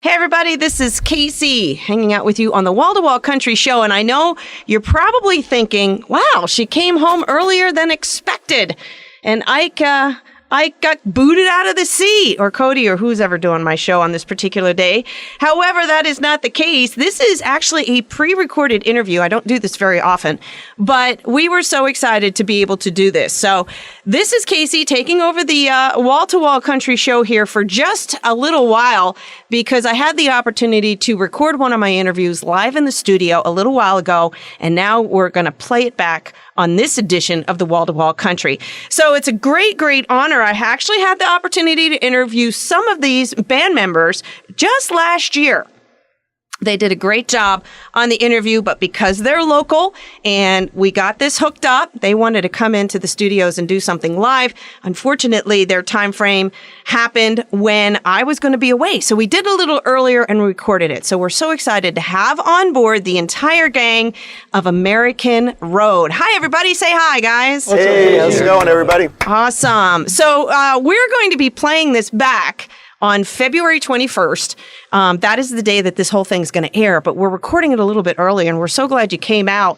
Hey everybody, this is Casey hanging out with you on the Wall to Wall Country Show, and I know you're probably thinking, wow, she came home earlier than expected, and Ike got booted out of the seat, or Cody, or who's ever doing my show on this particular day. However, that is not the case. This is actually a pre-recorded interview. I don't do this very often, but we were so excited to be able to do this. So this is Casey taking over the Wall to Wall Country Show here for just a little while, because I had the opportunity to record one of my interviews live in the studio a little while ago, and now we're going to play it back on this edition of the Wall to Wall Country. So it's a great, great honor. I actually had the opportunity to interview some of these band members just last year. They did a great job on the interview, but because they're local and we got this hooked up, they wanted to come into the studios and do something live. Unfortunately, their time frame happened when I was going to be away. So we did a little earlier and recorded it. So we're so excited to have on board the entire gang of American Road. Hi, everybody. Say hi, guys. Hey, how's it going, everybody? Awesome. So we're going to be playing this back on February 21st. That is the day that this whole thing's going to air, but we're recording it a little bit early, and we're so glad you came out,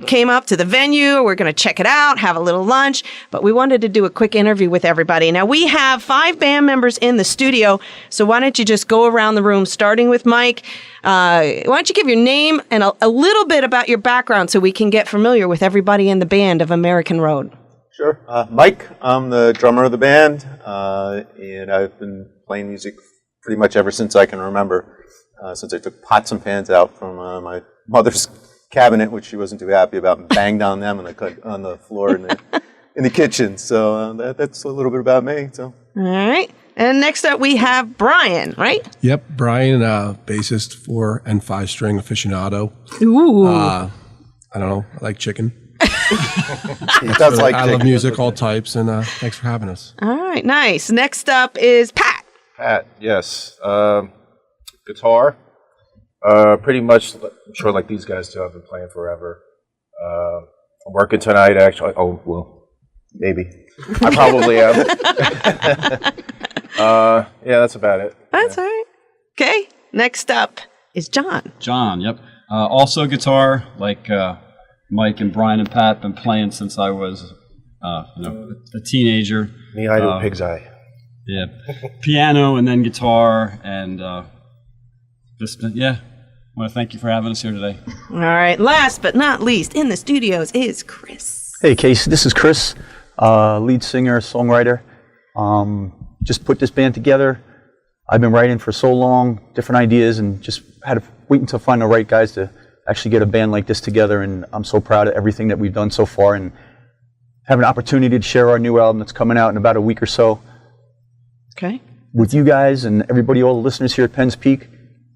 came up to the venue. We're going to check it out, have a little lunch, but we wanted to do a quick interview with everybody. Now, we have 5 band members in the studio, so why don't you just go around the room, starting with Mike. Why don't you give your name and a little bit about your background so we can get familiar with everybody in the band of American Road? Sure. Mike, I'm the drummer of the band, and I've been playing music pretty much ever since I can remember, since I took pots and pans out from my mother's cabinet, which she wasn't too happy about, and banged on them on the floor in the kitchen. So that's a little bit about me. So. All right. And next up we have Brian, right? Yep, Brian, bassist, 4 and 5 string aficionado. Ooh. I don't know, I like chicken. He does like I love music, all types, and thanks for having us. All right, nice. Next up is Pat. Pat, yes. Guitar. Pretty much, I'm sure like these guys do, I've been playing forever. I'm working tonight, actually. Oh, well, maybe. I probably am. Yeah, that's about it. That's all right. Okay, next up is John. John, yep. Also guitar, like Mike and Brian and Pat, been playing since I was a teenager. Knee-high to a pig's eye. Yeah, piano and then guitar, and just I want to thank you for having us here today. All right, last but not least in the studios is Chris. Hey, Casey, this is Chris, lead singer, songwriter. Just put this band together. I've been writing for so long, different ideas, and just had to wait until find the right guys to actually get a band like this together, and I'm so proud of everything that we've done so far, and have an opportunity to share our new album that's coming out in about a week or so. Okay. With you guys and everybody, all the listeners here at Penn's Peak.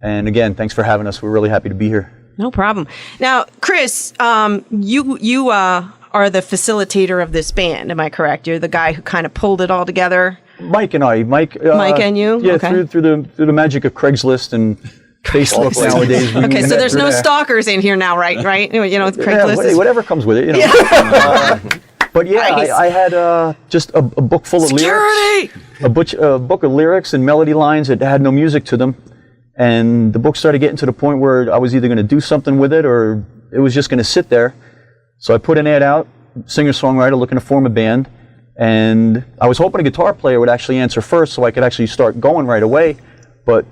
And again, thanks for having us. We're really happy to be here. No problem. Now, Chris, you are the facilitator of this band, am I correct? You're the guy who kind of pulled it all together? Mike and I. Mike and you? Yeah, okay. through the magic of Craigslist and Facebook nowadays. Okay, so there's no stalkers in here now, right? You know, Craigslist. Yeah, whatever comes with it, you know. Yeah. But yeah, Nice. I had just a book full of lyrics, a book of lyrics and melody lines that had no music to them, and the book started getting to the point where I was either going to do something with it or it was just going to sit there. So I put an ad out, singer-songwriter looking to form a band, and I was hoping a guitar player would actually answer first so I could actually start going right away, but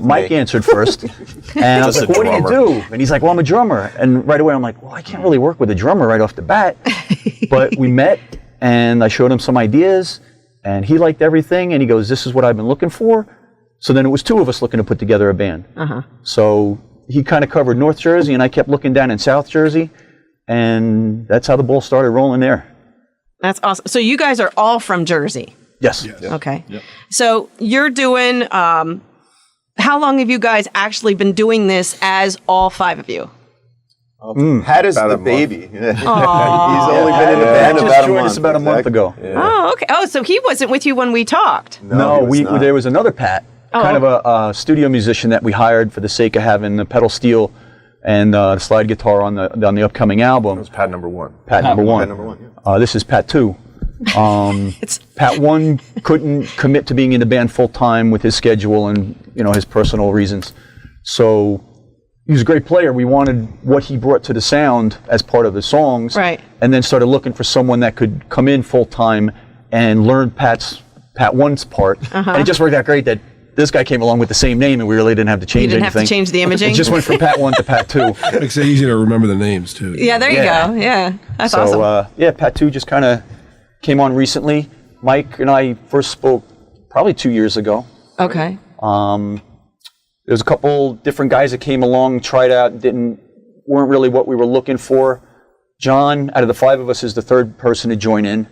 Mike answered first, and I was like, what do you do? And he's like, well, I'm a drummer. And right away, I'm like, well, I can't really work with a drummer right off the bat. But we met, and I showed him some ideas, and he liked everything, and he goes, this is what I've been looking for. So then it was 2 of us looking to put together a band. Uh-huh. So he kind of covered North Jersey, and I kept looking down in South Jersey, and that's how the ball started rolling there. That's awesome. So you guys are all from Jersey? Yes. Okay. Yep. So you're doing... how long have you guys actually been doing this as all 5 of you? Pat is the baby. He's only been in the band about a month ago. Yeah. Oh, okay. Oh, so he wasn't with you when we talked. No, there was another Pat, kind of a studio musician that we hired for the sake of having the pedal steel and the slide guitar on the upcoming album. That was Pat number 1. Pat number one. Pat number 1, yeah. This is Pat 2. Pat one couldn't commit to being in the band full time with his schedule and his personal reasons. So he was a great player. We wanted what he brought to the sound as part of the songs, right? And then started looking for someone that could come in full time and learn Pat one's part. And it just worked out great that this guy came along with the same name, and we really didn't have to change anything. You didn't have to change the imaging? It just went from Pat 1 to Pat 2. Makes it easy to remember the names, too. Yeah, there you go. Yeah, that's awesome. So, Pat 2 just kind of came on recently. Mike and I first spoke probably 2 years ago. Okay. There's a couple different guys that came along, tried out, weren't really what we were looking for. John, out of the 5 of us, is the third person to join in.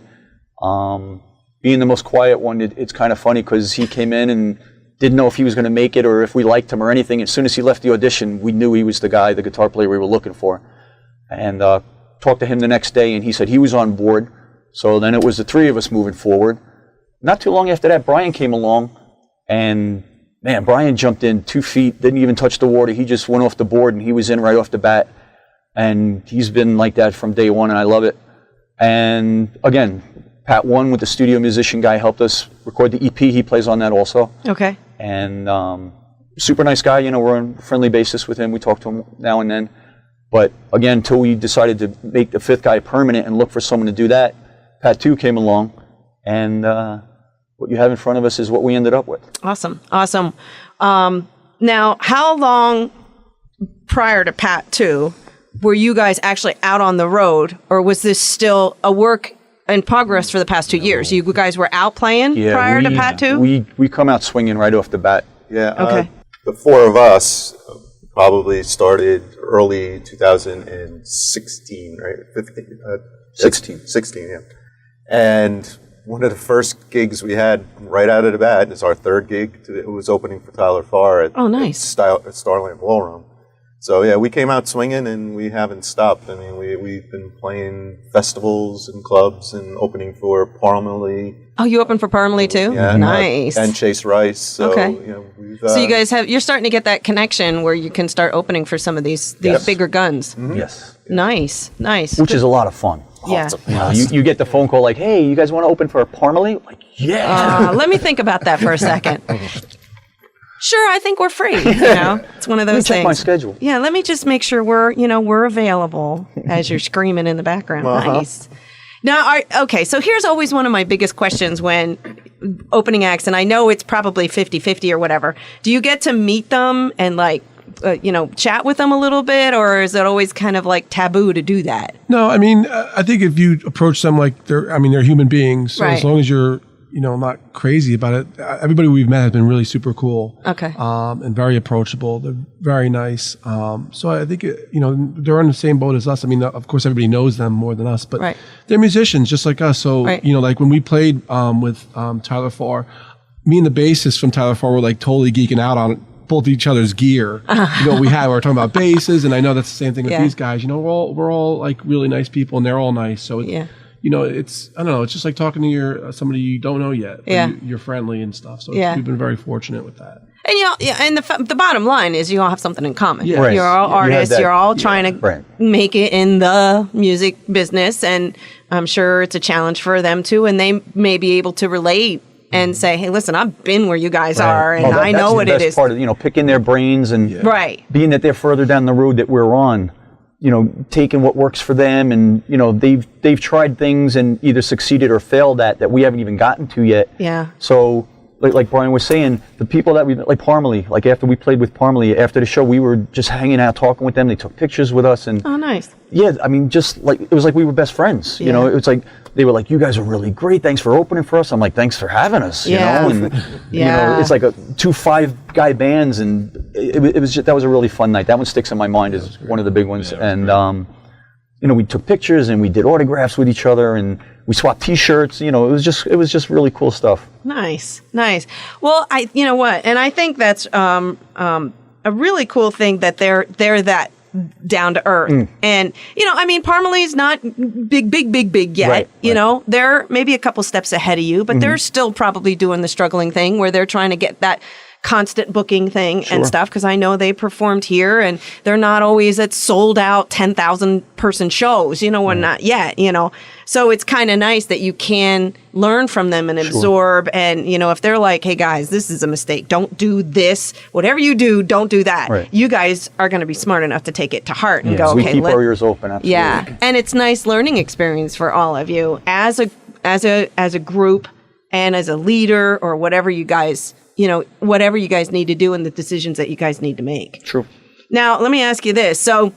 Being the most quiet one, it's kind of funny because he came in and didn't know if he was going to make it or if we liked him or anything. As soon as he left the audition, we knew he was the guitar player we were looking for. And talked to him the next day, and he said he was on board. So then it was the 3 of us moving forward. Not too long after that, Brian came along, and man, Brian jumped in 2 feet, didn't even touch the water. He just went off the board, and he was in right off the bat. And he's been like that from day one, and I love it. And again, Pat 1 with the studio musician guy helped us record the EP. He plays on that also. Okay. And super nice guy. We're on a friendly basis with him. We talk to him now and then. But again, until we decided to make the 5th guy permanent and look for someone to do that, Pat 2 came along. And what you have in front of us is what we ended up with. Awesome. Now, how long prior to Pat 2 were you guys actually out on the road? Or was this still a work in progress for the past 2 years? You guys were out playing prior to Pat 2? We come out swinging right off the bat. Yeah. Okay. The 4 of us probably started early 2016, right? 16, yeah. And one of the first gigs we had right out of the bat is our 3rd gig. It was opening for Tyler Farr at Starland Ballroom. So yeah, we came out swinging, and we haven't stopped. I mean, we've been playing festivals and clubs and opening for Parmalee. Oh, you opened for Parmalee too? Yeah, nice. And Chase Rice. So, okay. So you guys you're starting to get that connection where you can start opening for some of these bigger guns. Mm-hmm. Yes. Nice. Which is a lot of fun. Yeah. You get the phone call like, hey, you guys want to open for Parmalee? Like, yeah. Let me think about that for a second. Sure, I think we're free. It's one of those things. Check my schedule. Yeah, let me just make sure we're available as you're screaming in the background. Nice. Now, so here's always one of my biggest questions when opening acts, and I know it's probably 50-50 or whatever. Do you get to meet them and chat with them a little bit, or is it always kind of like taboo to do that? No, I mean, I think if you approach them like they're human beings. So as long as you're not crazy about it. Everybody we've met has been really super cool. Okay. And very approachable. They're very nice. So I think, they're on the same boat as us. I mean, of course, everybody knows them more than us, but they're musicians just like us. So, like when we played with Tyler Farr, me and the bassist from Tyler Farr were like totally geeking out on both each other's gear. We were talking about basses, and I know that's the same thing with these guys. We're all like really nice people, and they're all nice. So it's, I don't know, it's just like talking to somebody you don't know yet. You're friendly and stuff. So we've been very fortunate with that. And and the bottom line is you all have something in common. Yeah. Right. You're all artists. You're all trying to make it in the music business. And I'm sure it's a challenge for them too. And they may be able to relate and say, hey, listen, I've been where you guys are, and I know what it is. That's the best part of, picking their brains and being that they're further down the road that we're on. Taking what works for them, and they've tried things and either succeeded or failed at that we haven't even gotten to yet. Yeah. So, like Brian was saying, the people that we like Parmalee, like after we played with Parmalee, after the show, we were just hanging out, talking with them. They took pictures with us, and oh, nice. Yeah, I mean, just like it was like we were best friends. It was like they were like, "You guys are really great. Thanks for opening for us." I'm like, "Thanks for having us." And it's like 2 5-guy bands, and it was just, that was a really fun night. That one sticks in my mind as one of the big ones. And we took pictures and we did autographs with each other, and we swapped T-shirts. It was just really cool stuff. Nice. Well, and I think that's a really cool thing that they're that down to earth. And Parmalee's not big yet. They're maybe a couple steps ahead of you, but they're still probably doing the struggling thing where they're trying to get that constant booking thing and stuff, because I know they performed here and they're not always at sold out 10,000 person shows, and not yet, So it's kind of nice that you can learn from them and absorb. And, if they're like, hey guys, this is a mistake. Don't do this. Whatever you do, don't do that. Right. You guys are going to be smart enough to take it to heart and go, we keep our ears open. Absolutely. Yeah. And it's nice learning experience for all of you as a group and as a leader or whatever you guys need to do and the decisions that you guys need to make. True. Now, let me ask you this. So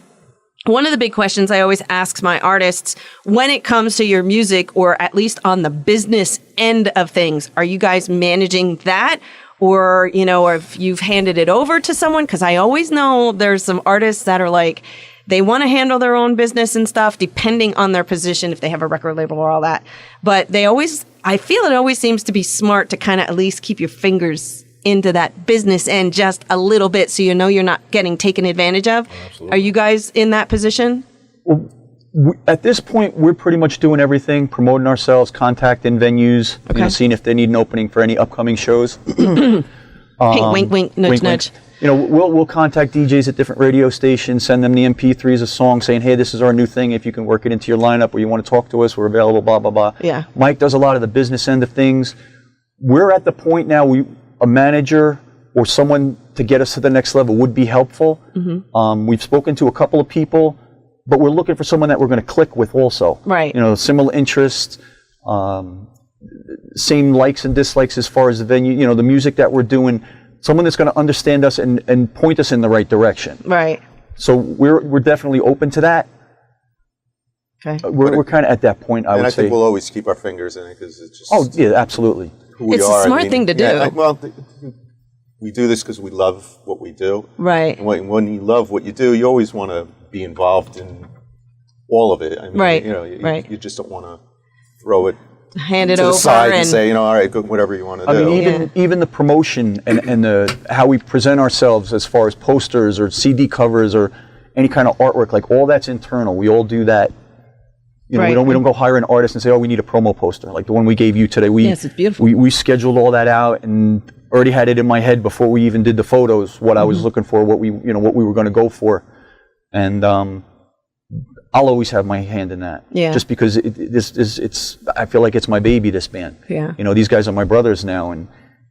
one of the big questions I always ask my artists when it comes to your music, or at least on the business end of things, are you guys managing that? Or, or if you've handed it over to someone? Because I always know there's some artists that are like, they want to handle their own business and stuff, depending on their position, if they have a record label or all that. But I feel it always seems to be smart to kind of at least keep your fingers into that business end just a little bit, so you're not getting taken advantage of. Absolutely. Are you guys in that position? Well, at this point, we're pretty much doing everything, promoting ourselves, contacting venues, seeing if they need an opening for any upcoming shows. Wink, wink, nudge, nudge. We'll contact DJs at different radio stations, send them the MP3s of songs saying, hey, this is our new thing. If you can work it into your lineup or you want to talk to us, we're available, blah, blah, blah. Yeah. Mike does a lot of the business end of things. We're at the point now, a manager or someone to get us to the next level would be helpful. Mm-hmm. We've spoken to a couple of people, but we're looking for someone that we're going to click with also. Right. Similar interests, same likes and dislikes as far as the venue, the music that we're doing. Someone that's going to understand us and point us in the right direction. Right. So we're definitely open to that. Okay. We're kind of at that point, I would say. And I think we'll always keep our fingers in it because it's just... Oh, yeah, absolutely. Who we it's are. a smart thing to do. Yeah, we do this because we love what we do. Right. And when you love what you do, you always want to be involved in all of it. I mean, right. You just don't want to throw it hand it to over the side and say, all right, good, whatever you want to do. I mean, even the promotion and how we present ourselves as far as posters or CD covers or any kind of artwork, like all that's internal. We all do that. We don't go hire an artist and say, oh, we need a promo poster like the one we gave you today. Yes, it's beautiful. We scheduled all that out and already had it in my head before we even did the photos, what I was looking for, what we were going to go for, and I'll always have my hand in that. Yeah. Just because I feel like it's my baby, this band. Yeah. These guys are my brothers now, and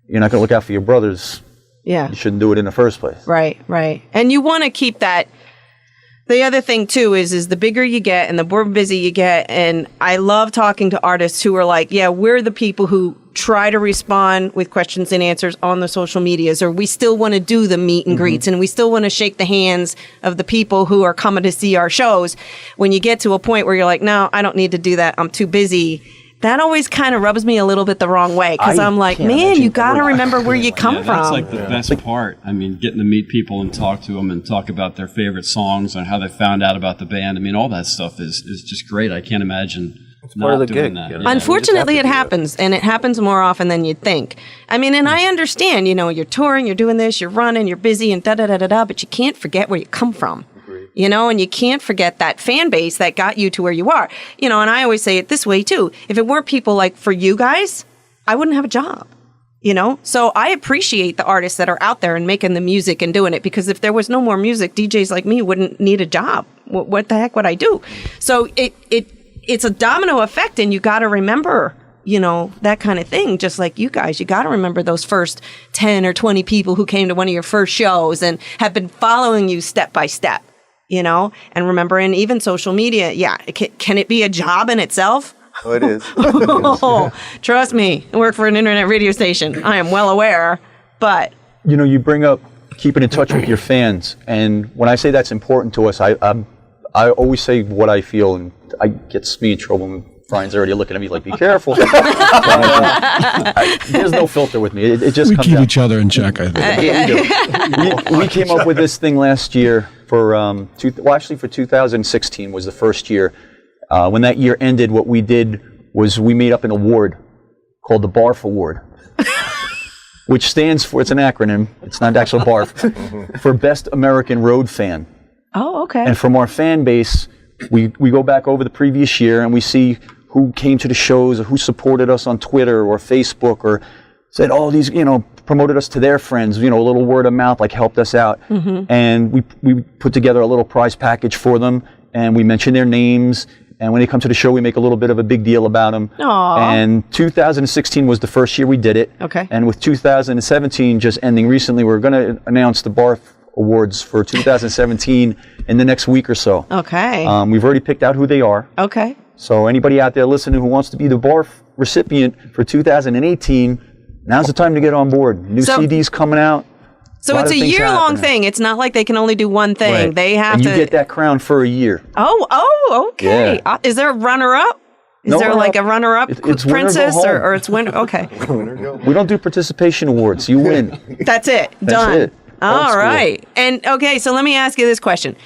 you're not going to look out for your brothers. Yeah. You shouldn't do it in the first place. Right. And you want to keep that. The other thing too is the bigger you get and the more busy you get, and I love talking to artists who are like, yeah, we're the people who try to respond with questions and answers on the social medias, or we still want to do the meet and greets and we still want to shake the hands of the people who are coming to see our shows. When you get to a point where you're like, no, I don't need to do that, I'm too busy, that always kind of rubs me a little bit the wrong way, because I'm like, man, you got to remember where you come from. That's like the best part. I mean, getting to meet people and talk to them and talk about their favorite songs and how they found out about the band. I mean, all that stuff is just great. I can't imagine it's part of the doing gig. That. Yeah. Unfortunately, it happens, and it happens more often than you'd think. I mean, and I understand, you're touring, you're doing this, you're running, you're busy, and da-da-da-da-da, but you can't forget where you come from. And you can't forget that fan base that got you to where you are. And I always say it this way too. If it weren't people like for you guys, I wouldn't have a job. So I appreciate the artists that are out there and making the music and doing it, because if there was no more music, DJs like me wouldn't need a job. What the heck would I do? So it's a domino effect, and you got to remember, that kind of thing. Just like you guys, you got to remember those first 10 or 20 people who came to one of your first shows and have been following you step by step. And remember, and even social media, can it be a job in itself? Oh, it is. Trust me, I work for an internet radio station. I am well aware, but... you bring up keeping in touch with your fans, and when I say that's important to us, I always say what I feel, and I gets me in trouble when Brian's already looking at me like, be careful. There's no filter with me. It just comes keep out. Each other in check, I think. We came up with this thing last year for, actually for 2016 was the first year. When that year ended, what we did was we made up an award called the BARF Award, which stands for, it's an acronym, it's not actual BARF, for Best American Road Fan. Oh, okay. And from our fan base, we go back over the previous year and we see who came to the shows or who supported us on Twitter or Facebook or said, oh, these, promoted us to their friends, a little word of mouth, like helped us out. And we put together a little prize package for them, and we mentioned their names. And when they come to the show, we make a little bit of a big deal about them. Aww. And 2016 was the first year we did it. Okay. And with 2017 just ending recently, we're going to announce the Barf Awards for 2017 in the next week or so. Okay. We've already picked out who they are. Okay. So anybody out there listening who wants to be the Barf recipient for 2018, now's the time to get on board. New CDs coming out. So it's a year-long thing. It's not like they can only do one thing. Right. They have and to. you get that crown for a year. Oh, okay. Yeah. Is there a runner-up? Is there like a runner-up it's princess winner, go or it's winner? Okay. We don't do participation awards. You win. That's it. That's Done. it. All right. And okay, so let me ask you this question.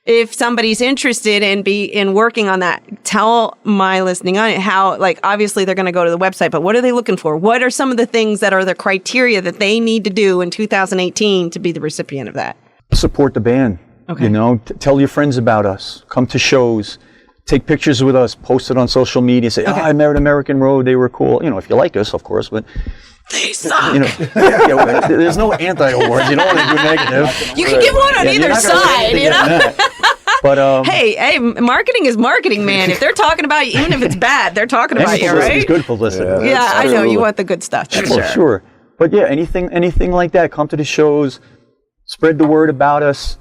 If somebody's interested in working on that, tell my listening on it how, like, obviously they're going to go to the website, but what are they looking for? What are some of the things that are the criteria that they need to do in 2018 to be the recipient of that? Support the band. Okay. Tell your friends about us. Come to shows. Take pictures with us. Post it on social media. Say, I met American Road. They were cool. If you like us, of course, but they suck. There's no anti-awards. You don't want to do negative. You can give one on either side, But hey, marketing is marketing, man. If they're talking about you, even if it's bad, they're talking about you, right? It's good publicity. Yeah, I know. You want the good stuff. Sure. But yeah, anything like that. Come to the shows. Spread the word about us.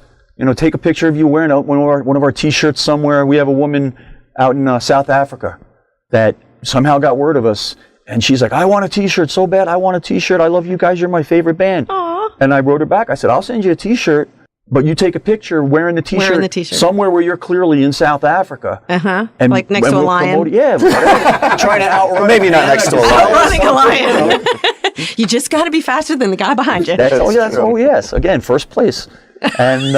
Take a picture of you wearing one of our T-shirts somewhere. We have a woman out in South Africa that somehow got word of us. And she's like, I want a T-shirt so bad. I want a T-shirt. I love you guys. You're my favorite band. Aww. And I wrote her back. I said, I'll send you a T-shirt, but you take a picture wearing the T-shirt, somewhere where you're clearly in South Africa. And like next to a lion. Trying to outrun. Maybe not next to a lion. Outrunning a lion. You just got to be faster than the guy behind you. Yes. Again, first place. And,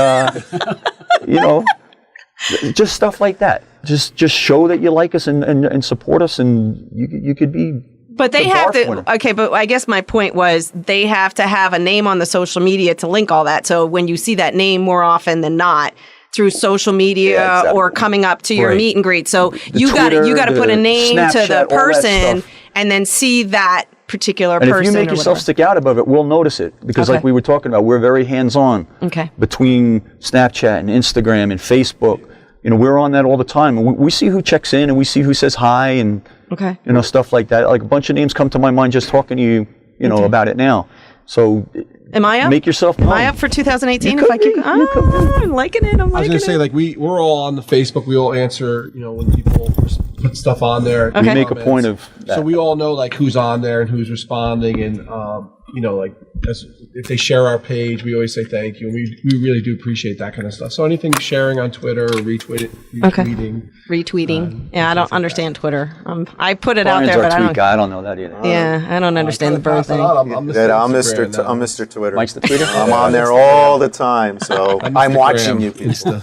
just stuff like that. Just show that you like us and support us, and you could be. But they have to. Okay, but I guess my point was they have to have a name on the social media to link all that. So when you see that name more often than not through social media or coming up to your meet and greet, so you got to put a name Snapchat, to the person and then see that particular person. And if you make yourself stick out above it, we'll notice it because, like we were talking about, we're very hands-on. Okay. Between Snapchat and Instagram and Facebook. We're on that all the time. And we see who checks in and we see who says hi and, stuff like that. Like a bunch of names come to my mind just talking to you, about it now. So am I up? Make yourself known. Am I up for 2018 if I keep I'm liking it. I was going to say, like, we're all on the Facebook. We all answer, when people put stuff on there. Okay. We make a point of that. So we all know, like, who's on there and who's responding. And, like, if they share our page, we always say thank you. And we really do appreciate that kind of stuff. So anything sharing on Twitter or retweeting. Retweeting. I don't understand Twitter. I put it out there, but I don't know that either. Yeah, I don't understand the bird thing. I'm Mr. Twitter. Mike's the Twitter? I'm on there all the time, so I'm watching you people.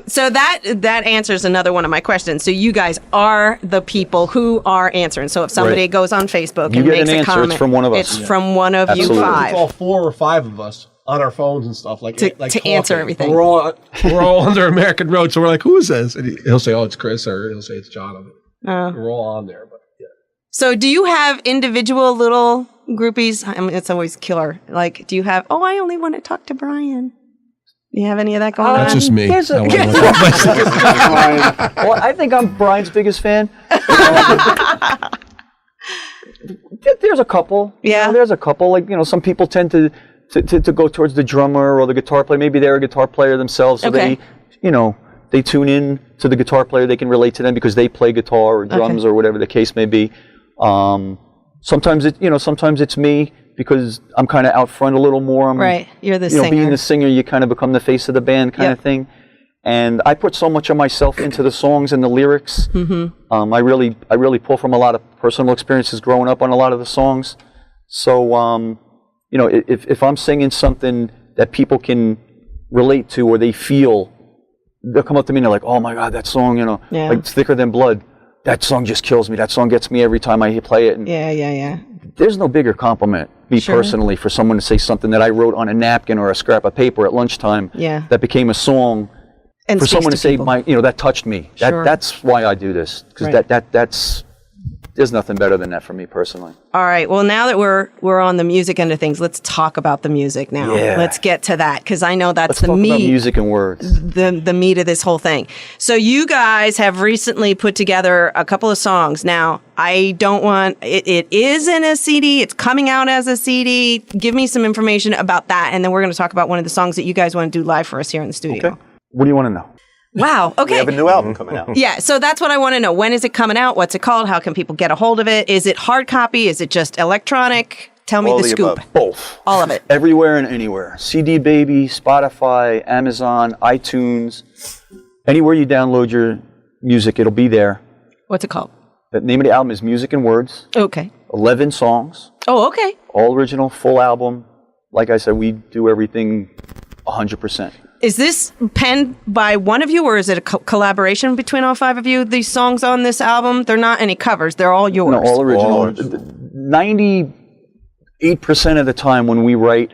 So that answers another one of my questions. So you guys are the people who are answering. So if somebody goes on Facebook and makes a comment, it's from one of us. It's from one of you five. It's all 4 or 5 of us on our phones and stuff to answer everything. We're all under American Road, so we're like, who is this? And he'll say, oh, it's Chris, or he'll say it's John. We're all on there, but yeah. So do you have individual little groupies? I mean, it's always killer. Like, do you have? Oh, I only want to talk to Brian. Do you have any of that going on? That's just me. Well, I think I'm Brian's biggest fan. There's a couple. Yeah. There's a couple. Like, some people tend to go towards the drummer or the guitar player. Maybe they're a guitar player themselves, so they tune in to the guitar player. They can relate to them because they play guitar or drums or whatever the case may be. Sometimes it's me because I'm kind of out front a little more. You're the singer. Being the singer, you kind of become the face of the band kind of thing. And I put so much of myself into the songs and the lyrics. Mm-hmm. I really pull from a lot of personal experiences growing up on a lot of the songs. So, if I'm singing something that people can relate to or they feel, they'll come up to me and they're like, oh my God, that song, like it's Thicker Than Blood. That song just kills me. That song gets me every time I play it. And there's no bigger compliment, personally, for someone to say something that I wrote on a napkin or a scrap of paper at lunchtime that became a song. And for someone to say, that touched me. That's why I do this, because that's there's nothing better than that for me personally. All right. Well, now that we're on the music end of things, let's talk about the music now. Yeah. Let's get to that because I know that's Let's talk meat. about music and words. The meat of this whole thing. So you guys have recently put together a couple of songs. Now, I don't want it is in a CD. It's coming out as a CD. Give me some information about that, and then we're going to talk about one of the songs that you guys want to do live for us here in the studio. Okay. What do you want to know? Wow. Okay. We have a new album coming out. Yeah, so that's what I want to know. When is it coming out? What's it called? How can people get a hold of it? Is it hard copy? Is it just electronic? Tell me All the the scoop. above. Both. All of it. Everywhere and anywhere. CD Baby, Spotify, Amazon, iTunes. Anywhere you download your music, it'll be there. What's it called? The name of the album is Music and Words. Okay. 11 songs. Oh, okay. All original, full album. Like I said, we do everything 100%. Is this penned by one of you, or is it a collaboration between all five of you? These songs on this album, they're not any covers. They're all yours. No, all original. All 98% of the time when we write,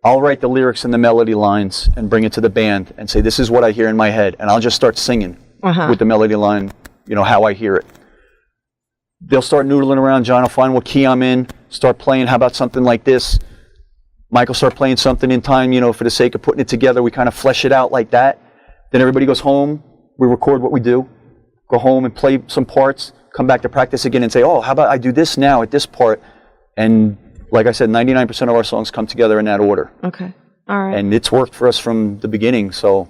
I'll write the lyrics and the melody lines and bring it to the band and say, this is what I hear in my head. And I'll just start singing with the melody line, how I hear it. They'll start noodling around. John will find what key I'm in, start playing. How about something like this? Michael start playing something in time, for the sake of putting it together. We kind of flesh it out like that. Then everybody goes home. We record what we do. Go home and play some parts. Come back to practice again and say, oh, how about I do this now at this part? And like I said, 99% of our songs come together in that order. Okay. All right. And it's worked for us from the beginning. So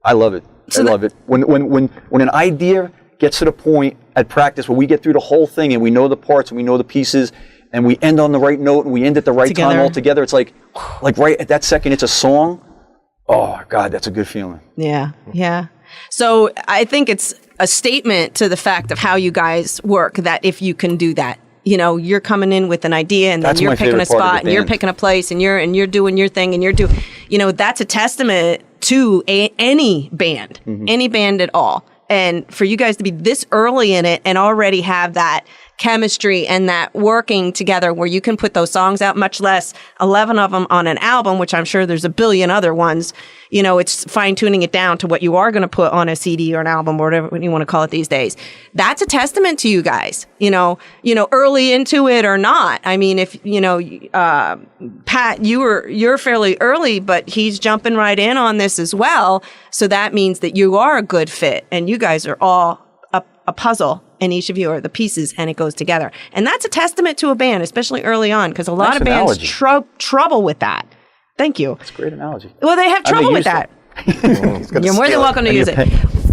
I love it. I love it. When an idea gets to the point at practice where we get through the whole thing and we know the parts and we know the pieces and we end on the right note and we end at the right time all together, it's like right at that second, it's a song. Oh, God, that's a good feeling. Yeah, yeah. So I think it's a statement to the fact of how you guys work, that if you can do that, you're coming in with an idea and then you're picking a spot and you're picking a place and you're doing your thing and you're doing, that's a testament to any band, any band at all. And for you guys to be this early in it and already have that chemistry and that working together where you can put those songs out, much less 11 of them on an album, which I'm sure there's a billion other ones. It's fine tuning it down to what you are going to put on a CD or an album or whatever you want to call it these days. That's a testament to you guys, early into it or not. I mean, if, Pat, you're fairly early, but he's jumping right in on this as well. So that means that you are a good fit and you guys are all a puzzle. And each of you are the pieces, and it goes together. And that's a testament to a band, especially early on, because a lot of bands trouble with that. Thank you. That's a great analogy. Well, they have trouble with that. You're more than welcome to use it.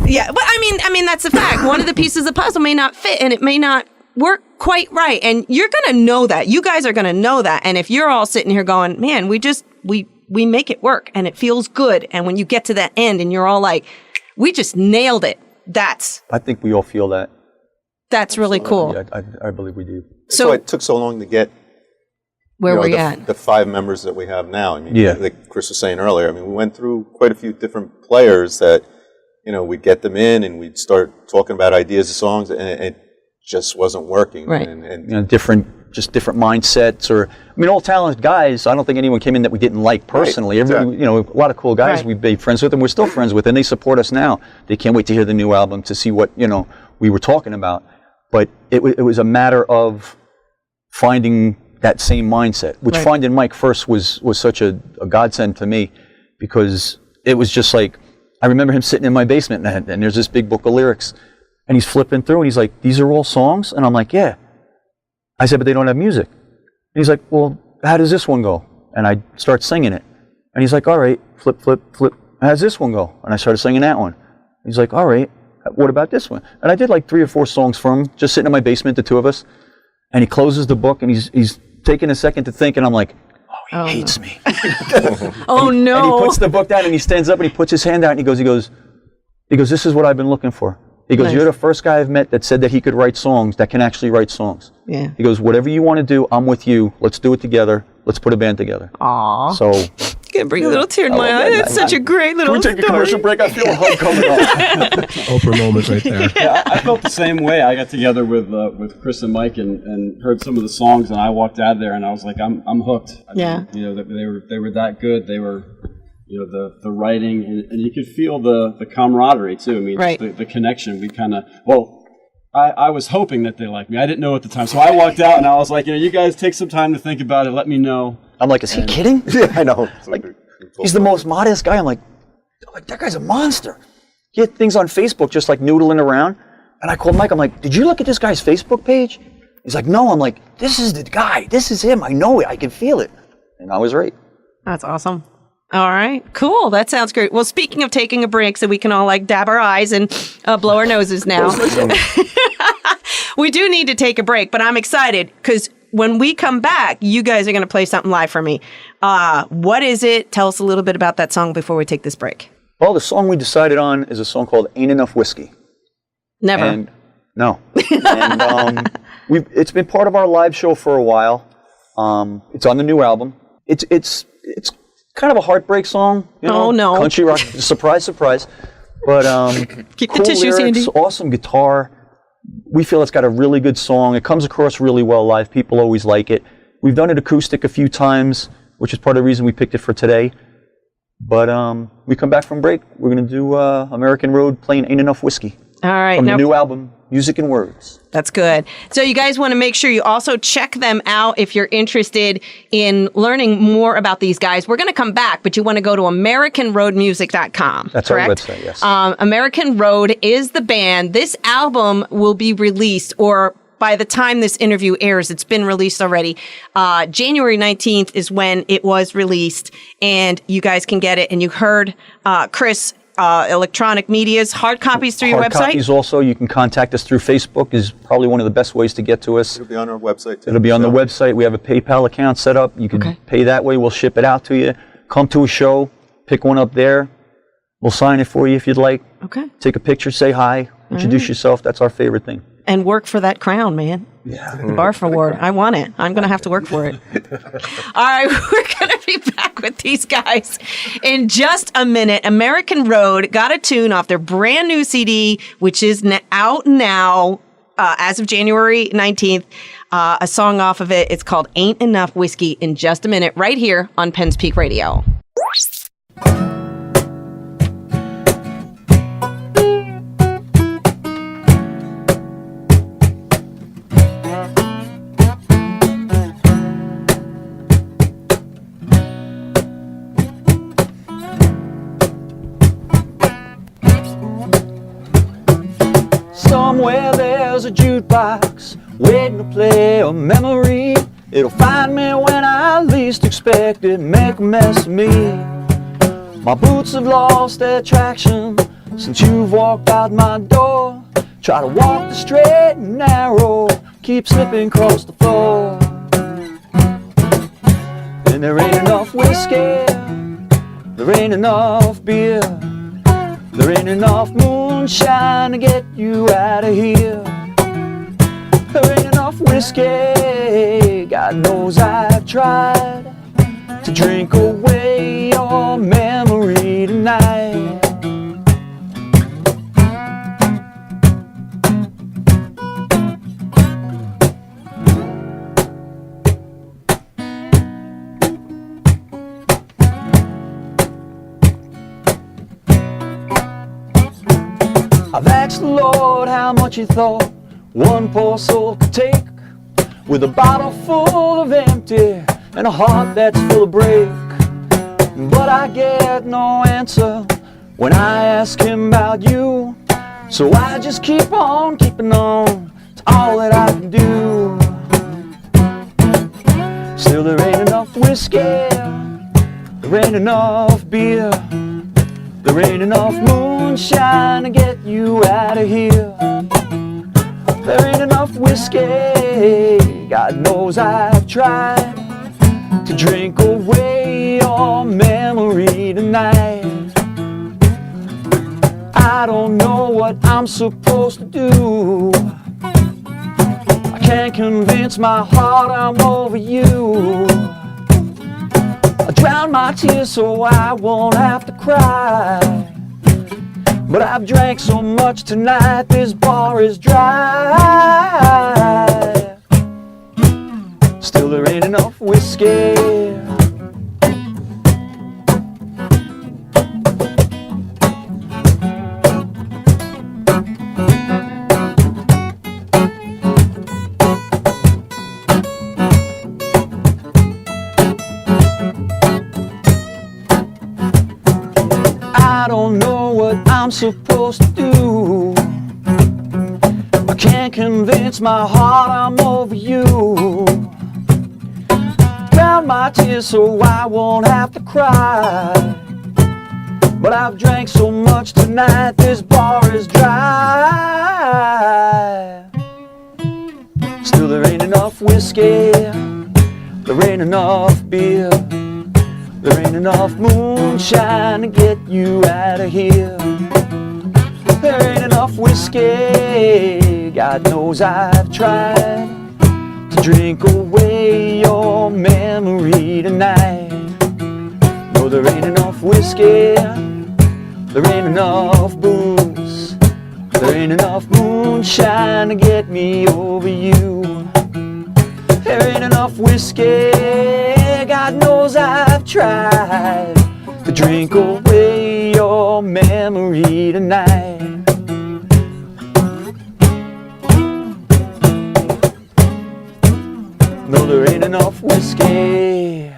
Yeah, but I mean, that's the fact. One of the pieces of the puzzle may not fit, and it may not work quite right. And you're going to know that. You guys are going to know that. And if you're all sitting here going, man, we make it work, and it feels good. And when you get to that end, and you're all like, we just nailed it. I think we all feel that. That's really cool. Yeah, I believe we do. So it took so long to get where we're at. The 5 members that we have now. I mean, like Chris was saying earlier, we went through quite a few different players that, we'd get them in and we'd start talking about ideas of songs and it just wasn't working. Right. And different mindsets all talented guys. I don't think anyone came in that we didn't like personally. Right, exactly. A lot of cool guys we've made friends with and we're still friends with and they support us now. They can't wait to hear the new album to see what, we were talking about. But it was a matter of finding that same mindset, which finding Mike first was such a godsend to me because it was just like, I remember him sitting in my basement and there's this big book of lyrics and he's flipping through and he's like, these are all songs? And I'm like, yeah. I said, but they don't have music. And he's like, well, how does this one go? And I start singing it. And he's like, all right, flip, flip, flip. How does this one go? And I started singing that one. He's like, all right. What about this one? And I did like 3 or 4 songs for him, just sitting in my basement, the 2 of us. And he closes the book and he's taking a second to think and I'm like, oh, he hates me. Oh no. And he puts the book down and he stands up and he puts his hand out and he goes, this is what I've been looking for. He goes, you're the first guy I've met that said that he could write songs, that can actually write songs. Yeah. He goes, whatever you want to do, I'm with you. Let's do it together. Let's put a band together. Aw. So Gonna bring a little tear in my eye. It's such a great little story. Can we take a commercial break? I feel a hug coming up. Oprah moment right there. Yeah, I felt the same way. I got together with Chris and Mike and heard some of the songs, and I walked out there and I was like, I'm hooked. I mean, they were that good. They were, the writing, and you could feel the camaraderie too. I mean, the connection. We kind of I was hoping that they liked me. I didn't know at the time. So I walked out and I was like, you guys take some time to think about it. Let me know. I'm like, is he kidding? Yeah, I know. Like, he's the most modest guy. I'm like, that guy's a monster. He had things on Facebook just like noodling around. And I called Mike. I'm like, did you look at this guy's Facebook page? He's like, no. I'm like, this is the guy. This is him. I know it. I can feel it. And I was right. That's awesome. All right, cool. That sounds great. Well, speaking of taking a break so we can all like dab our eyes and blow our noses now, we do need to take a break, but I'm excited because when we come back, you guys are going to play something live for me. What is it? Tell us a little bit about that song before we take this break. Well, the song we decided on is a song called Ain't Enough Whiskey. Never. And, no. And it's been part of our live show for a while. It's on the new album. It's kind of a heartbreak song, you know, no. Country rock, surprise, surprise. But keep cool the tissues lyrics, handy. Awesome guitar. We feel it's got a really good song. It comes across really well live. People always like it. We've done it acoustic a few times, which is part of the reason we picked it for today. But we come back from break. We're going to do American Road playing Ain't Enough Whiskey. All right. From the new album, Music and Words. That's good. So you guys want to make sure you also check them out if you're interested in learning more about these guys. We're going to come back, but you want to go to AmericanRoadMusic.com. That's correct? our website, yes. American Road is the band. This album will be released, or by the time this interview airs, it's been released already. January 19th is when it was released, and you guys can get it. And you heard Chris, electronic media's hard copies through your website? Hard copies also. You can contact us through Facebook is probably one of the best ways to get to us. It'll be on our website too. It'll be on the website. We have a PayPal account set up. You can pay that way. We'll ship it out to you. Come to a show. Pick one up there. We'll sign it for you if you'd like. Okay. Take a picture. Say hi. Introduce yourself. That's our favorite thing. And work for that crown, man. Yeah. The Barf Award. I want it. I'm going to have to work for it. All right. We're going to be back with these guys in just a minute. American Road got a tune off their brand new CD, which is out now as of January 19th. A song off of it. It's called Ain't Enough Whiskey in just a minute right here on Penn's Peak Radio. Somewhere there's a jukebox waiting to play a memory. It'll find me when I least expect it, make a mess of me. My boots have lost their traction since you've walked out my door. Try to walk the straight and narrow, keep slipping across the floor. And there ain't enough whiskey, there ain't enough beer, there ain't enough moonshine to get you out of here. There ain't enough whiskey, God knows I've tried to drink away your memory tonight. I've asked the Lord how much he thought one poor soul could take, with a bottle full of empty and a heart that's full of break. But I get no answer when I ask him about you, so I just keep on keeping on. It's all that I can do. Still there ain't enough whiskey, there ain't enough beer, there ain't enough moonshine to get you out of here. There ain't enough whiskey, God knows I've tried to drink away your memory tonight. I don't know what I'm supposed to do. I can't convince my heart I'm over you. I drown my tears so I won't have to cry. But I've drank so much tonight, this bar is dry. Still there ain't enough whiskey. I don't know what I'm supposed to do. I can't convince my heart I'm over you. Drown my tears so I won't have to cry. But I've drank so much tonight, this bar is dry. Still there ain't enough whiskey, there ain't enough beer, there ain't enough moonshine to get you out of here. There ain't enough whiskey, God knows I've tried to drink away your memory tonight. No, there ain't enough whiskey, there ain't enough booze, there ain't enough moonshine to get me over you. There ain't enough whiskey, God knows I've tried to drink away your memory tonight. No, there ain't enough whiskey.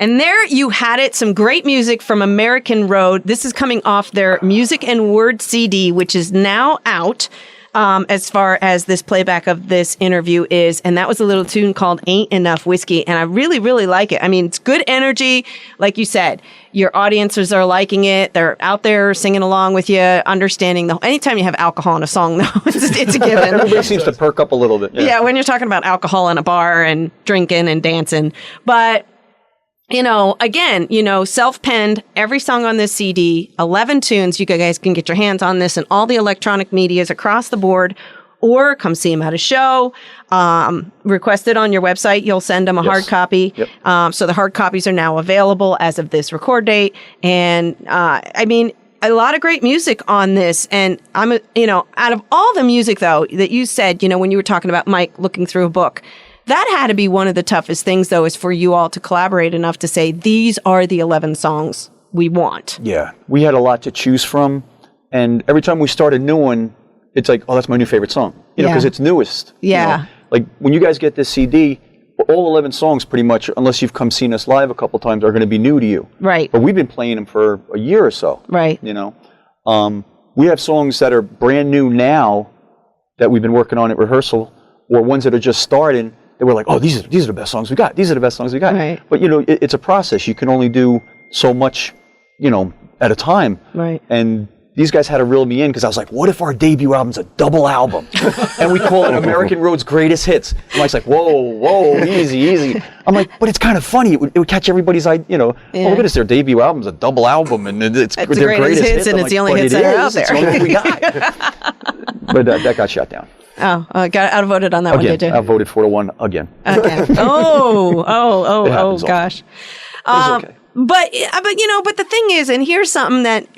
And there you had it, some great music from American Road. This is coming off their Music and Word CD, which is now out as far as this playback of this interview is. And that was a little tune called Ain't Enough Whiskey. And I really, really like it. I mean, it's good energy. Like you said, your audiences are liking it. They're out there singing along with you, understanding anytime you have alcohol in a song, though, it's a given. Everybody seems to perk up a little bit. Yeah, when you're talking about alcohol in a bar and drinking and dancing. But again, self-penned, every song on this CD, 11 tunes. You guys can get your hands on this and all the electronic medias across the board, or come see them at a show. Request it on your website. You'll send them a hard copy. Yep. So the hard copies are now available as of this record date. And, a lot of great music on this. And out of all the music, though, that you said, when you were talking about Mike looking through a book, that had to be one of the toughest things, though, is for you all to collaborate enough to say, these are the 11 songs we want. Yeah, we had a lot to choose from. And every time we start a new one, it's like, oh, that's my new favorite song. Because it's newest. Yeah. Like, when you guys get this CD, all 11 songs pretty much, unless you've come seen us live a couple times, are going to be new to you. Right. But we've been playing them for a year or so. Right. We have songs that are brand new now that we've been working on at rehearsal, or ones that are just starting. They were like, oh, these are the best songs we got. These are the best songs we got. Right. But, it's a process. You can only do so much, at a time. Right. And these guys had to reel me in because I was like, what if our debut album's a double album? And we call it American Road's Greatest Hits. And Mike's like, whoa, easy. I'm like, but it's kind of funny. It would catch everybody's eye, oh, look at this, their debut album's a double album. And it's their greatest hits. And it's the only hits that are out there. It's the only thing we got. But that got shut down. Oh, got outvoted on that one, did you? I voted 4-1 again. Okay. Oh, gosh. Okay. But the thing is, and here's something that,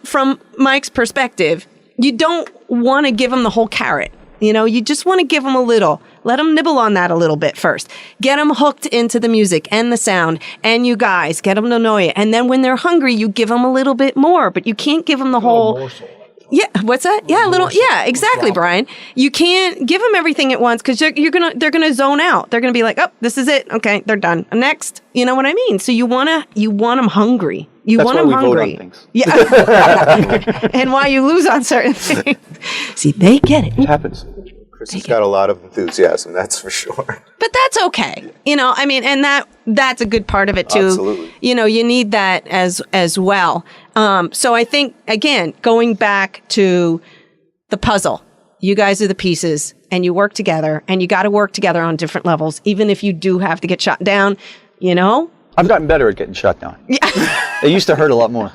from Mike's perspective, you don't want to give him the whole carrot. You just want to give him a little. Let him nibble on that a little bit first. Get him hooked into the music and the sound, and you guys, get them to know you. And then when they're hungry, you give them a little bit more, but you can't give them the whole... Yeah, what's that? Yeah, a little. Yeah, exactly, Brian. You can't give them everything at once because they're gonna zone out. They're gonna be like, oh, this is it. Okay, they're done. Next, you know what I mean? So you want them hungry. That's want why them we hungry. vote on things. Yeah, and why you lose on certain things. See, they get it. It happens. Chris has got a lot of enthusiasm, that's for sure. But that's okay. And that's a good part of it too. Absolutely. You need that as well. So I think, again, going back to the puzzle, you guys are the pieces and you work together, and you got to work together on different levels, even if you do have to get shot down, I've gotten better at getting shot down. Yeah. It used to hurt a lot more.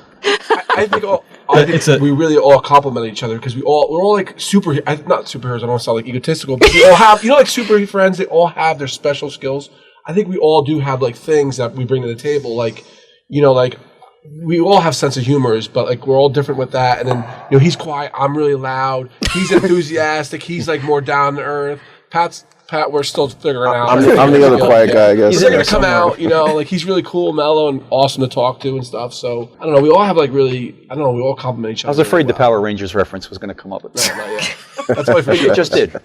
I think we really all complement each other because we're all like not superheroes. I don't want to sound like egotistical, but we all have, like super friends. They all have their special skills. I think we all do have like things that we bring to the table. Like, we all have sense of humors, but like we're all different with that. And then he's quiet, I'm really loud. He's enthusiastic. He's like more down to earth. Pat, we're still figuring out. I'm the other quiet guy, I guess. He's going to come out, like he's really cool, mellow, and awesome to talk to and stuff. So, I don't know, we all have like really, we all compliment each other. I was afraid the Power Rangers reference was going to come up. No, not yet. That's my favorite. It just did.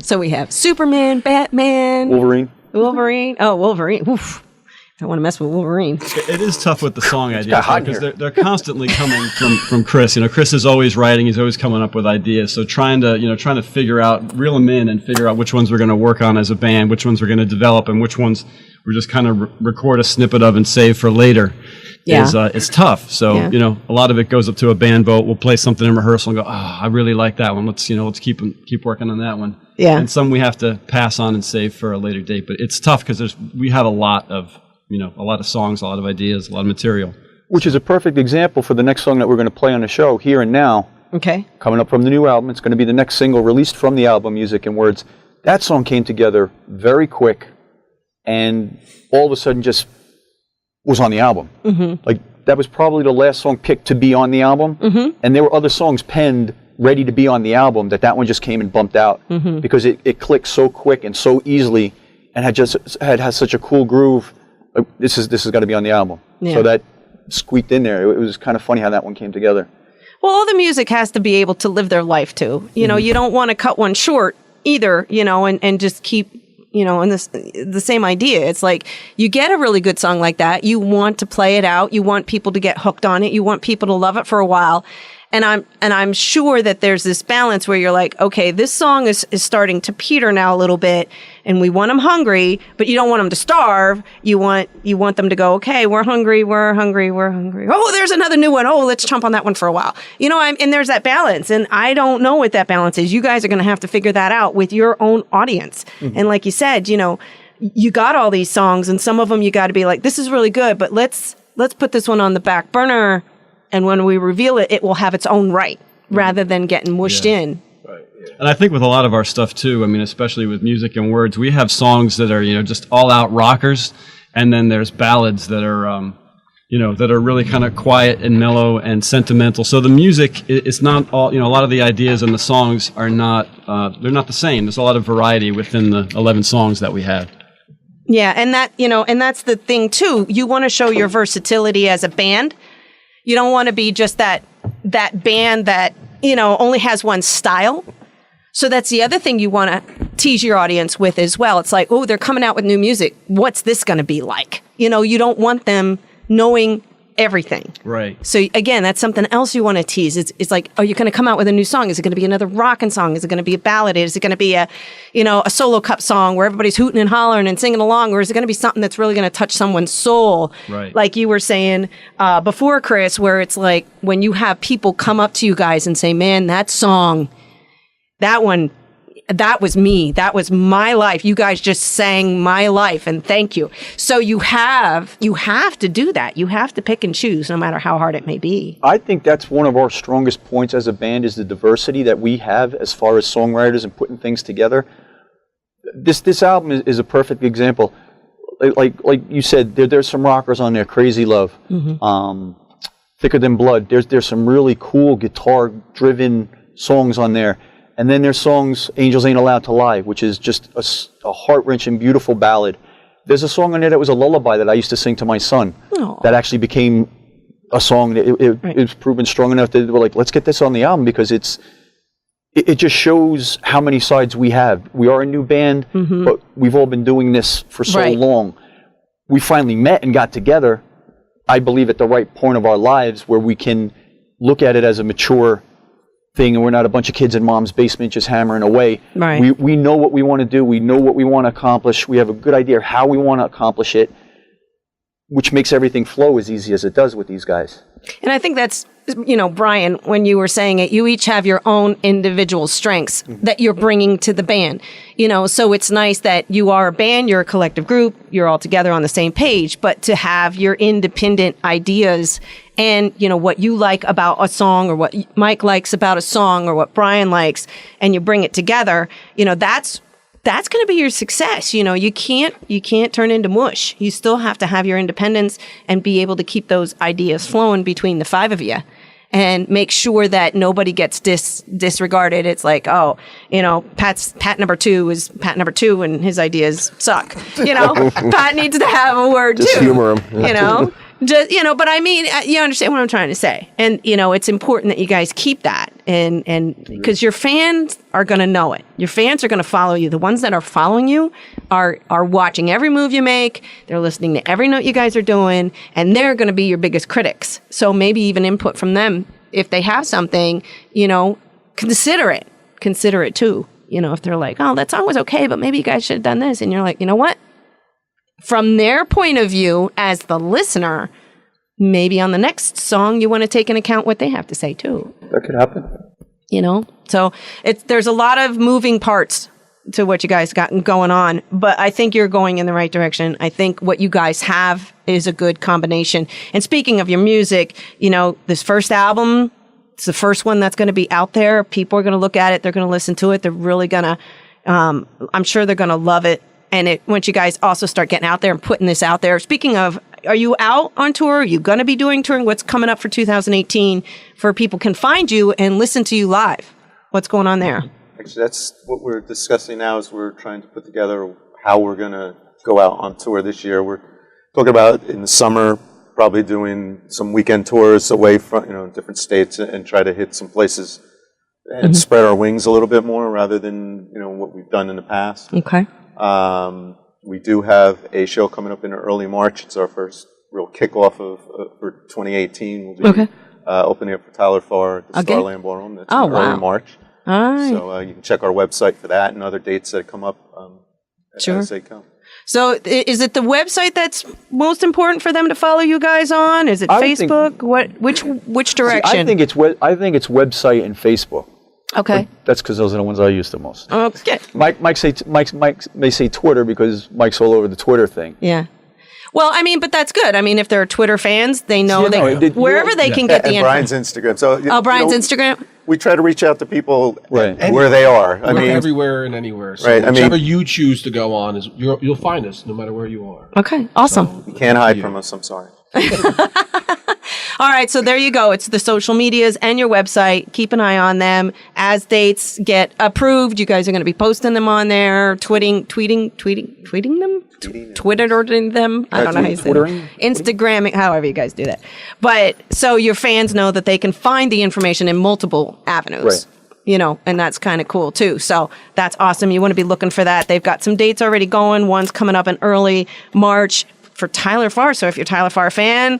So we have Superman, Batman. Wolverine. Oh, Wolverine. Oof. I want to mess with Wolverine. It is tough with the song ideas because they're constantly coming from Chris. Chris is always writing; he's always coming up with ideas. So trying to figure out, reel them in, and figure out which ones we're going to work on as a band, which ones we're going to develop, and which ones we're just kind of record a snippet of and save for later. Yeah. It's tough. So a lot of it goes up to a band vote. We'll play something in rehearsal and go, I really like that one. Let's keep working on that one. Yeah. And some we have to pass on and save for a later date. But it's tough because we have a lot of songs, a lot of ideas, a lot of material. Which is a perfect example for the next song that we're going to play on the show, Here and Now. Okay. Coming up from the new album. It's going to be the next single released from the album, Music and Words. That song came together very quick and all of a sudden just was on the album. Mm-hmm. Like, that was probably the last song picked to be on the album. Mm-hmm. And there were other songs penned ready to be on the album that one just came and bumped out because it clicked so quick and so easily and had such a cool groove. This is got to be on the album. Yeah. So that squeaked in there. It was kind of funny how that one came together. Well, all the music has to be able to live their life too. You don't want to cut one short either, and just keep, and the same idea. It's like you get a really good song like that. You want to play it out. You want people to get hooked on it. You want people to love it for a while. And I'm sure that there's this balance where you're like, okay, this song is starting to peter now a little bit, and we want them hungry, but you don't want them to starve. You want them to go, okay, we're hungry. Oh, there's another new one. Oh, let's chomp on that one for a while. And there's that balance, and I don't know what that balance is. You guys are going to have to figure that out with your own audience. Mm-hmm. And like you said, you got all these songs, and some of them you got to be like, this is really good, but let's put this one on the back burner. And when we reveal it, it will have its own right rather than getting mushed in. Right. Yeah. And I think with a lot of our stuff too, especially with Music and Words, we have songs that are, just all out rockers. And then there's ballads that are, that are really kind of quiet and mellow and sentimental. So the music is not all, a lot of the ideas and the songs are not, they're not the same. There's a lot of variety within the 11 songs that we have. Yeah. And that, and that's the thing too. You want to show your versatility as a band. You don't want to be just that band that, only has one style. So that's the other thing you want to tease your audience with as well. It's like, oh, they're coming out with new music. What's this going to be like? You don't want them knowing everything. Right. So again, that's something else you want to tease. It's like, are you going to come out with a new song? Is it going to be another rockin' song? Is it going to be a ballad? Is it going to be a solo cup song where everybody's hooting and hollering and singing along? Or is it going to be something that's really going to touch someone's soul? Right. Like you were saying before, Chris, where it's like when you have people come up to you guys and say, man, that song, that one, that was me. That was my life. You guys just sang my life, and thank you. So you have to do that. You have to pick and choose, no matter how hard it may be. I think that's one of our strongest points as a band is the diversity that we have as far as songwriters and putting things together. This album is a perfect example. Like you said, there's some rockers on there. Crazy Love, Thicker Than Blood. There's some really cool guitar-driven songs on there. And then there's songs, Angels Ain't Allowed to Lie, which is just a heart-wrenching, beautiful ballad. There's a song on there that was a lullaby that I used to sing to my son. Aww. That actually became a song. It was proven strong enough that we're like, let's get this on the album because it just shows how many sides we have. We are a new band, but we've all been doing this for so long. We finally met and got together, I believe, at the right point of our lives where we can look at it as a mature thing, and we're not a bunch of kids in mom's basement just hammering away. Right. We know what we want to do. We know what we want to accomplish. We have a good idea of how we want to accomplish it, which makes everything flow as easy as it does with these guys. And I think that's, Brian, when you were saying it, you each have your own individual strengths that you're bringing to the band. So it's nice that you are a band, you're a collective group, you're all together on the same page, but to have your independent ideas and, what you like about a song or what Mike likes about a song or what Brian likes, and you bring it together, that's going to be your success. You can't turn into mush. You still have to have your independence and be able to keep those ideas flowing between the five of you and make sure that nobody gets disregarded. It's like, Pat number two is Pat number two and his ideas suck. Pat needs to have a word just too. Humor him. But I mean, you understand what I'm trying to say. And, it's important that you guys keep that. And because your fans are going to know it. Your fans are going to follow you. The ones that are following you, are watching every move you make. They're listening to every note you guys are doing, and they're going to be your biggest critics. So maybe even input from them if they have something, consider it. Consider it too. If they're like, oh, that song was okay, but maybe you guys should have done this. And you're like, you know what? From their point of view as the listener, maybe on the next song, you want to take into account what they have to say too. That could happen. So there's a lot of moving parts to what you guys got going on, but I think you're going in the right direction. I think what you guys have is a good combination. And speaking of your music, this first album, it's the first one that's going to be out there. People are going to look at it. They're going to listen to it. They're really going to, I'm sure they're going to love it. And once you guys also start getting out there and putting this out there. Speaking of, are you out on tour? Are you going to be doing touring? What's coming up for 2018 for people can find you and listen to you live? What's going on there? Actually, that's what we're discussing now is we're trying to put together how we're going to go out on tour this year. We're talking about in the summer probably doing some weekend tours away from different states and try to hit some places and spread our wings a little bit more rather than what we've done in the past. Okay. We do have a show coming up in early March. It's our first real kickoff for 2018. We'll be opening up for Tyler Farr at the Starland Ballroom. That's in early March. All right. So you can check our website for that and other dates that come up as they come. So is it the website that's most important for them to follow you guys on? Is it Facebook? Which direction? See, I think it's website and Facebook. Okay. But that's because those are the ones I use the most. Okay. Mike may say Twitter because Mike's all over the Twitter thing. Yeah. Well, but that's good. If they're Twitter fans, they know wherever they can get the info. Brian's Instagram. So Brian's Instagram? We try to reach out to people where they are. Everywhere and anywhere. So whichever you choose to go on, you'll find us no matter where you are. Okay, awesome. You can't hide from us, I'm sorry. All right, so there you go. It's the social medias and your website. Keep an eye on them. As dates get approved, you guys are going to be posting them on there, tweeting them? Twittering them? I don't know how you say it. Instagramming, however you guys do that. But so your fans know that they can find the information in multiple avenues. Right. And that's kind of cool too. So that's awesome. You want to be looking for that. They've got some dates already going. One's coming up in early March for Tyler Farr. So if you're a Tyler Farr fan,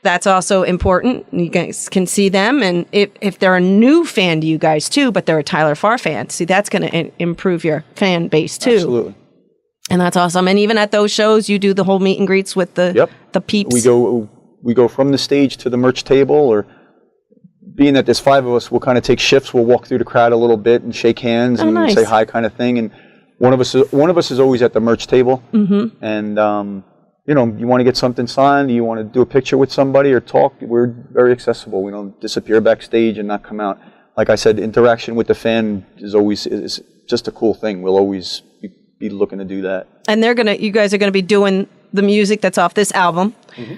that's also important. You guys can see them. And if they're a new fan to you guys too, but they're a Tyler Farr fan, see, that's going to improve your fan base too. Absolutely. And that's awesome. And even at those shows, you do the whole meet and greets with the peeps. We go from the stage to the merch table, or being that there's 5 of us, we'll kind of take shifts. We'll walk through the crowd a little bit and shake hands and say hi, kind of thing. And one of us is always at the merch table. Mm-hmm. And you want to get something signed, you want to do a picture with somebody or talk. We're very accessible. We don't disappear backstage and not come out. Like I said, interaction with the fan is just a cool thing. We'll always be looking to do that. And you guys are gonna be doing the music that's off this album,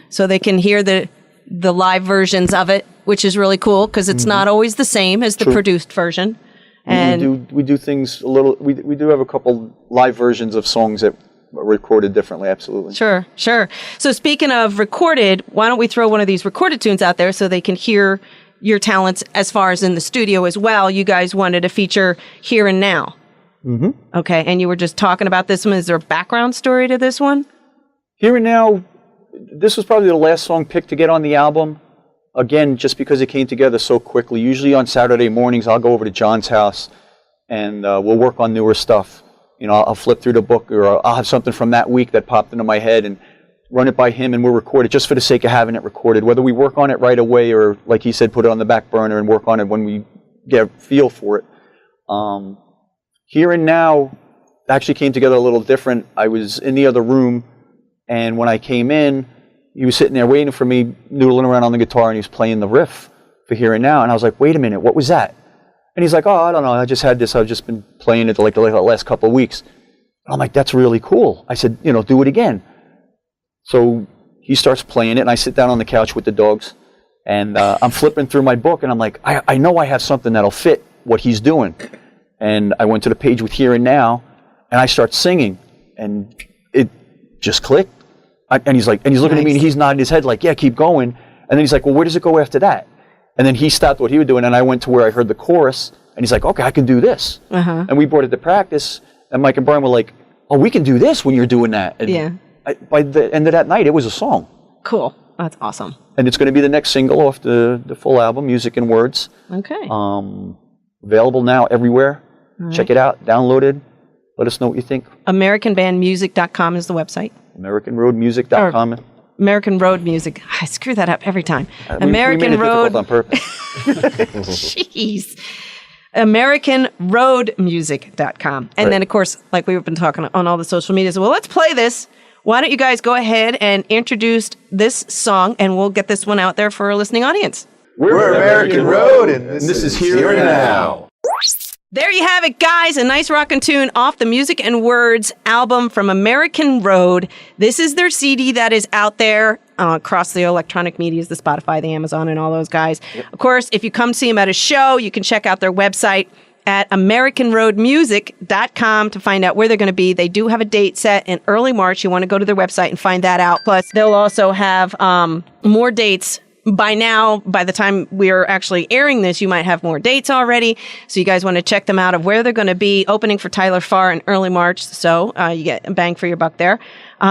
so they can hear the live versions of it, which is really cool because it's not always the same as the produced version. And we do things a little. We do have a couple live versions of songs that are recorded differently. Absolutely. Sure. So speaking of recorded, why don't we throw one of these recorded tunes out there so they can hear your talents as far as in the studio as well? You guys wanted to feature Here and Now. Mm-hmm. Okay, and you were just talking about this one. Is there a background story to this one? Here and Now, this was probably the last song picked to get on the album. Again, just because it came together so quickly. Usually on Saturday mornings, I'll go over to John's house and we'll work on newer stuff. I'll flip through the book, or I'll have something from that week that popped into my head and run it by him, and we'll record it just for the sake of having it recorded. Whether we work on it right away or, like he said, put it on the back burner and work on it when we get a feel for it. Here and Now actually came together a little different. I was in the other room, and when I came in, he was sitting there waiting for me, noodling around on the guitar, and he was playing the riff for Here and Now. And I was like, wait a minute, what was that? And he's like, oh, I don't know, I just had this, I've just been playing it like the last couple of weeks. And I'm like, that's really cool. I said, do it again. So he starts playing it, and I sit down on the couch with the dogs, and I'm flipping through my book, and I'm like, I know I have something that'll fit what he's doing. And I went to the page with Here and Now, and I start singing, and it just clicked. And he's looking at me, and he's nodding his head like, yeah, keep going. And then he's like, well, where does it go after that? And then he stopped what he was doing, and I went to where I heard the chorus, and he's like, okay, I can do this. Uh-huh. And we brought it to practice, and Mike and Brian were like, oh, we can do this when you're doing that. And by the end of that night, it was a song. Cool. That's awesome. And it's going to be the next single off the full album, Music and Words. Okay. Available now everywhere. Right. Check it out. Download it. Let us know what you think. AmericanBandMusic.com is the website. AmericanRoadMusic.com. American Road Music. I screw that up every time. We made it difficult on purpose. Jeez. AmericanRoadMusic.com. And then, of course, like we've been talking on all the social media. So, well, let's play this. Why don't you guys go ahead and introduce this song, and we'll get this one out there for our listening audience. We're American Road, and this is Here and Now. There you have it, guys. A nice rockin' tune off the Music and Words album from American Road. This is their CD that is out there across the electronic medias, the Spotify, the Amazon, and all those guys. Yep. Of course, if you come see them at a show, you can check out their website at AmericanRoadMusic.com to find out where they're going to be. They do have a date set in early March. You want to go to their website and find that out. Plus, they'll also have more dates. By now, by the time we're actually airing this, you might have more dates already. So you guys want to check them out of where they're going to be opening for Tyler Farr in early March. So you get a bang for your buck there.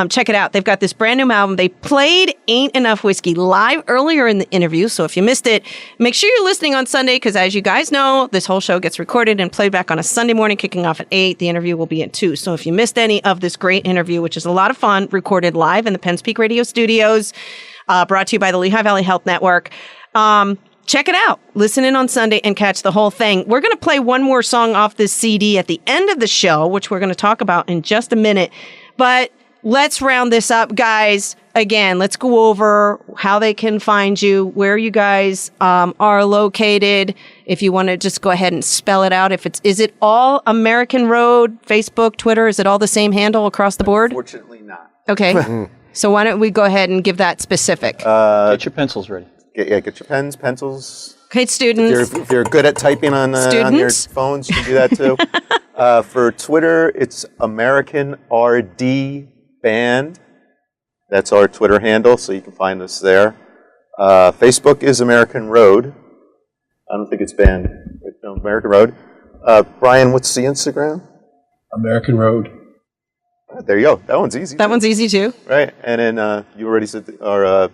Check it out. They've got this brand new album. They played Ain't Enough Whiskey live earlier in the interview. So if you missed it, make sure you're listening on Sunday because as you guys know, this whole show gets recorded and played back on a Sunday morning kicking off at 8. The interview will be at 2. So if you missed any of this great interview, which is a lot of fun, recorded live in the Penn Peak Radio Studios, brought to you by the Lehigh Valley Health Network. Check it out. Listen in on Sunday and catch the whole thing. We're going to play one more song off this CD at the end of the show, which we're going to talk about in just a minute. But let's round this up, guys. Again, let's go over how they can find you, where you guys are located. If you want to just go ahead and spell it out. Is it all American Road, Facebook, Twitter? Is it all the same handle across the board? Unfortunately not. Okay. So why don't we go ahead and give that specific? Get your pencils ready. Get your pens, pencils. Okay, students. If you're good at typing on your phones, you can do that too. For Twitter, it's American RD Band. That's our Twitter handle, so you can find us there. Facebook is American Road. I don't think it's band. No, American Road. Brian, what's the Instagram? American Road. There you go. That one's easy. That one's easy too. Right. And then you already said our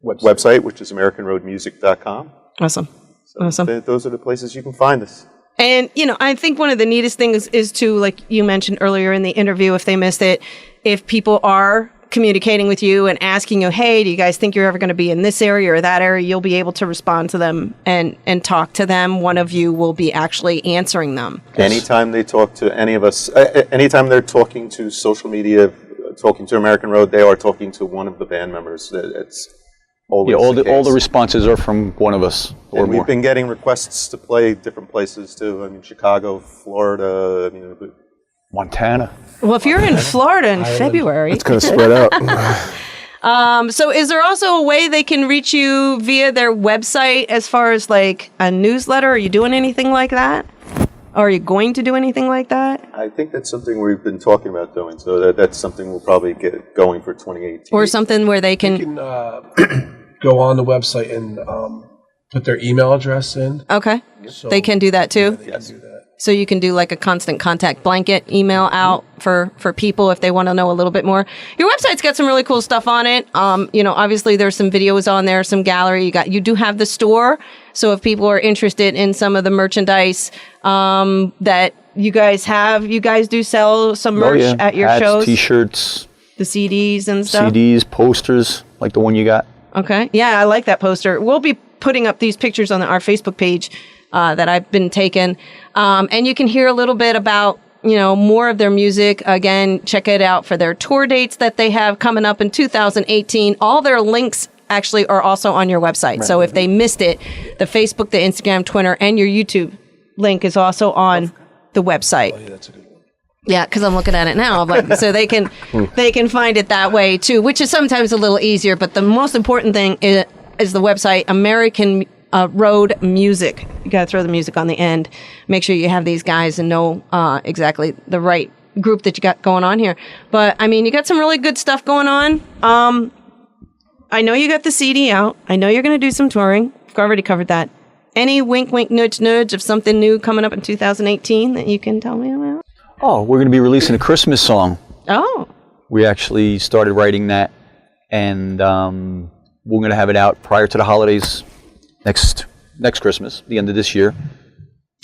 website, which is AmericanRoadMusic.com. Awesome. So awesome. Those are the places you can find us. And, I think one of the neatest things is to, like you mentioned earlier in the interview, if they missed it, if people are communicating with you and asking you, hey, do you guys think you're ever going to be in this area or that area? You'll be able to respond to them and talk to them. One of you will be actually answering them. Anytime they talk to any of us, anytime they're talking to social media, talking to American Road, they are talking to one of the band members. It's always all the responses are from one of us or more. We've been getting requests to play different places too. I mean, Chicago, Florida, Montana. Well, if you're in Florida in February, it's going to spread out. So is there also a way they can reach you via their website as far as like a newsletter? Are you doing anything like that? Or are you going to do anything like that? I think that's something we've been talking about doing. So that's something we'll probably get going for 2018. Or something where they can go on the website and put their email address in. Okay. So they can do that too? Yeah, they can do that. So you can do like a constant contact blanket email out for people if they want to know a little bit more. Your website's got some really cool stuff on it. Obviously there's some videos on there, some gallery. You do have the store. So if people are interested in some of the merchandise that you guys have, you guys do sell some merch at your hats, shows? T-shirts. The CDs and stuff? CDs, posters, like the one you got. Okay. Yeah, I like that poster. We'll be putting up these pictures on our Facebook page that I've been taking. And you can hear a little bit about, more of their music. Again, check it out for their tour dates that they have coming up in 2018. All their links actually are also on your website. Right. So if they missed it, the Facebook, the Instagram, Twitter, and your YouTube link is also on the website. Oh, yeah, that's a good one. Yeah, because I'm looking at it now. So they can find it that way too, which is sometimes a little easier. But the most important thing is the website, American Road Music. You got to throw the music on the end. Make sure you have these guys and know exactly the right group that you got going on here. But I mean, you got some really good stuff going on. I know you got the CD out. I know you're going to do some touring. I've already covered that. Any wink, wink, nudge, nudge of something new coming up in 2018 that you can tell me about? Oh, we're going to be releasing a Christmas song. Oh. We actually started writing that, and we're going to have it out prior to the holidays next Christmas, the end of this year.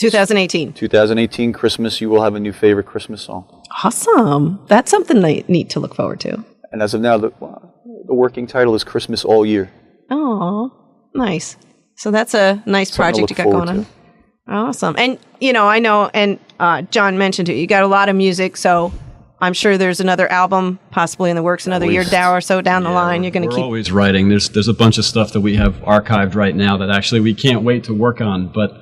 2018. 2018 Christmas, you will have a new favorite Christmas song. Awesome. That's something neat to look forward to. And as of now, the working title is Christmas All Year. Oh, nice. So that's a nice project you got going on. Awesome. And, I know, and John mentioned it, you got a lot of music, so I'm sure there's another album possibly in the works, another year or so down the line. You're going to keep... We're always writing. There's a bunch of stuff that we have archived right now that actually we can't wait to work on, but...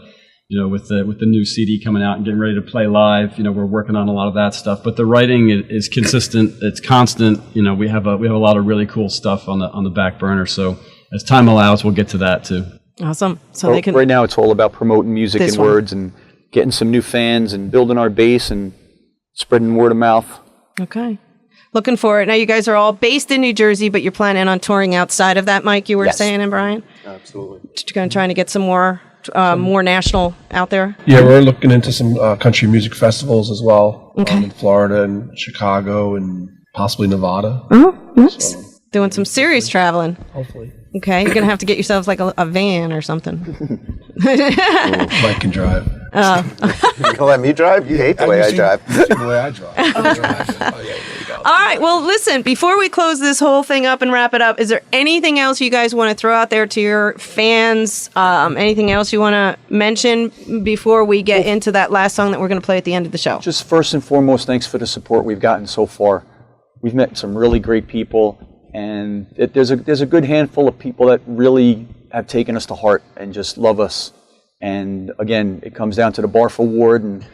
with the new CD coming out and getting ready to play live, we're working on a lot of that stuff. But the writing is consistent; it's constant. We have a lot of really cool stuff on the back burner. So as time allows, we'll get to that too. Awesome. So they can. Right now, it's all about promoting music and words and getting some new fans and building our base and spreading word of mouth. Okay. Looking for it. Now you guys are all based in New Jersey, but you're planning on touring outside of that, Mike. You were saying, and Brian. Absolutely. You're going to try to get some more national out there? Yeah, we're looking into some country music festivals as well. In Florida and Chicago and possibly Nevada. Oh, nice. So, doing some serious traveling. Hopefully. Okay, you're going to have to get yourselves like a van or something. Mike can drive. You going to let me drive? You hate the way I drive. The way I drive. There you go. All right, well, listen, before we close this whole thing up and wrap it up, is there anything else you guys want to throw out there to your fans? Anything else you want to mention before we get into that last song that we're going to play at the end of the show? Just first and foremost, thanks for the support we've gotten so far. We've met some really great people, and there's a good handful of people that really have taken us to heart and just love us. And again, it comes down to the Barf Award, and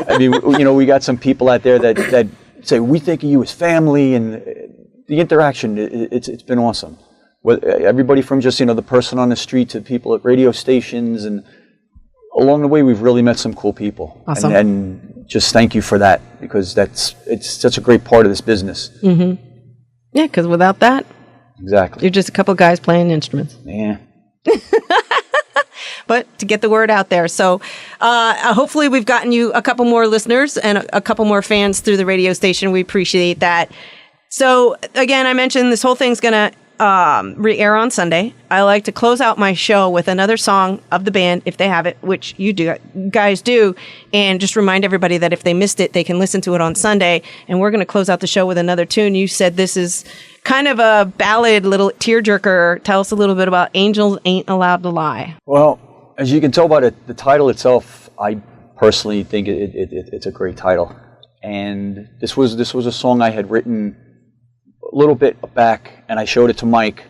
I mean, we got some people out there that say we think of you as family, and the interaction, it's been awesome. Everybody from just the person on the street to people at radio stations, and along the way, we've really met some cool people. Awesome. And just thank you for that, because it's such a great part of this business. Mm-hmm. Yeah, because without that, exactly, you're just a couple guys playing instruments. Yeah. But to get the word out there. So hopefully we've gotten you a couple more listeners and a couple more fans through the radio station. We appreciate that. So again, I mentioned this whole thing's going to re-air on Sunday. I like to close out my show with another song of the band, if they have it, which you guys do, and just remind everybody that if they missed it, they can listen to it on Sunday. And we're going to close out the show with another tune. You said this is kind of a ballad, little tearjerker. Tell us a little bit about Angels Ain't Allowed to Lie. Well, as you can tell by the title itself, I personally think it's a great title. And this was a song I had written a little bit back, and I showed it to Mike.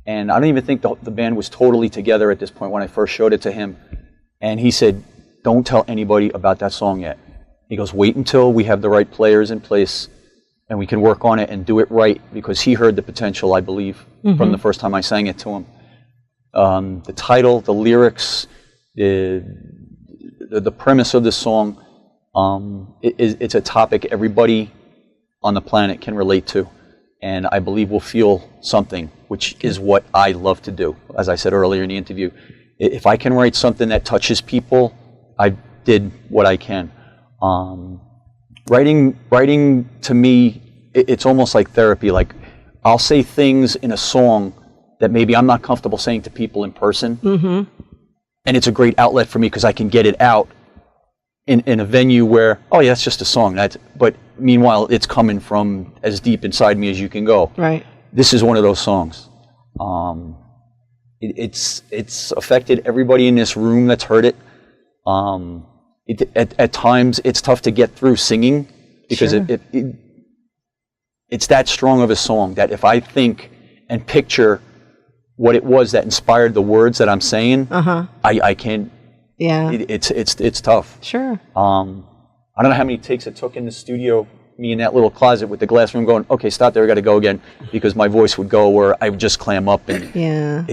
And I don't even think the band was totally together at this point when I first showed it to him. And he said, "Don't tell anybody about that song yet." He goes, "Wait until we have the right players in place and we can work on it and do it right," because he heard the potential, I believe, from the first time I sang it to him. The title, the lyrics, the premise of the song, it's a topic everybody on the planet can relate to. And I believe we'll feel something, which is what I love to do. As I said earlier in the interview, if I can write something that touches people, I did what I can. Writing to me, it's almost like therapy. Like, I'll say things in a song that maybe I'm not comfortable saying to people in person. Mm-hmm. And it's a great outlet for me because I can get it out in a venue where, oh yeah, that's just a song. But meanwhile, it's coming from as deep inside me as you can go. Right. This is one of those songs. It's affected everybody in this room that's heard it. At times, it's tough to get through singing because Sure. It's that strong of a song that if I think and picture what it was that inspired the words that I'm saying, I can't. Yeah. It's tough. Sure. I don't know how many takes it took in the studio, me in that little closet with the glass room going, okay, stop there, I got to go again, because my voice would go where I would just clam up. And Yeah.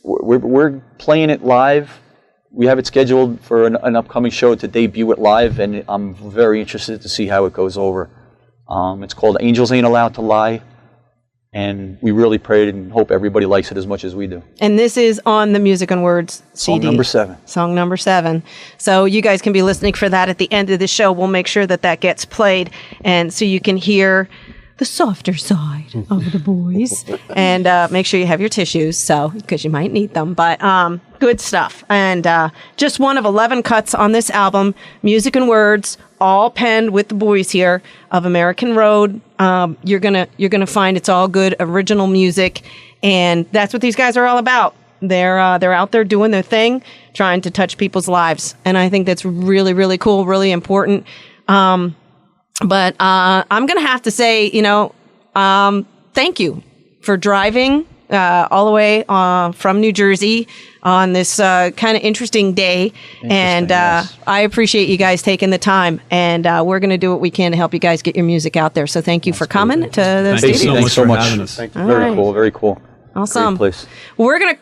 we're playing it live. We have it scheduled for an upcoming show to debut it live, and I'm very interested to see how it goes over. It's called Angels Ain't Allowed to Lie. And we really pray and hope everybody likes it as much as we do. And this is on the Music and Words CD. Song number 7. Song number 7. So you guys can be listening for that at the end of the show. We'll make sure that gets played, and so you can hear the softer side of the boys. And make sure you have your tissues, because you might need them. But good stuff. And just one of 11 cuts on this album, Music and Words, all penned with the boys here of American Road. You're gonna find it's all good original music, and that's what these guys are all about. They're out there doing their thing, trying to touch people's lives, and I think that's really, really cool, really important. But I'm gonna have to say, thank you for driving all the way from New Jersey on this kind of interesting day. And yes. I appreciate you guys taking the time. And we're going to do what we can to help you guys get your music out there. So thank you for coming to the studio. Thanks so much. Thank you. Very cool. Very cool. Awesome. Great place.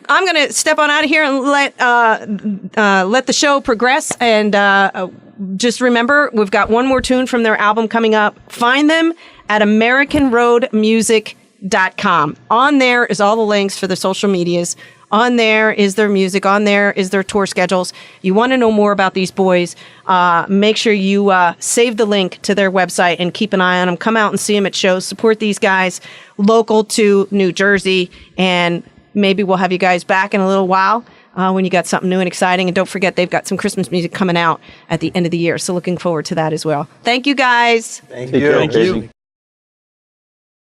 I'm gonna step on out of here and let the show progress. And just remember, we've got one more tune from their album coming up. Find them at AmericanRoadMusic.com. On there is all the links for the social medias. On there is their music. On there is their tour schedules. You want to know more about these boys, make sure you save the link to their website and keep an eye on them. Come out and see them at shows. Support these guys local to New Jersey. And maybe we'll have you guys back in a little while when you got something new and exciting. And don't forget, they've got some Christmas music coming out at the end of the year. So looking forward to that as well. Thank you, guys. Thank Take you. care. Thank you.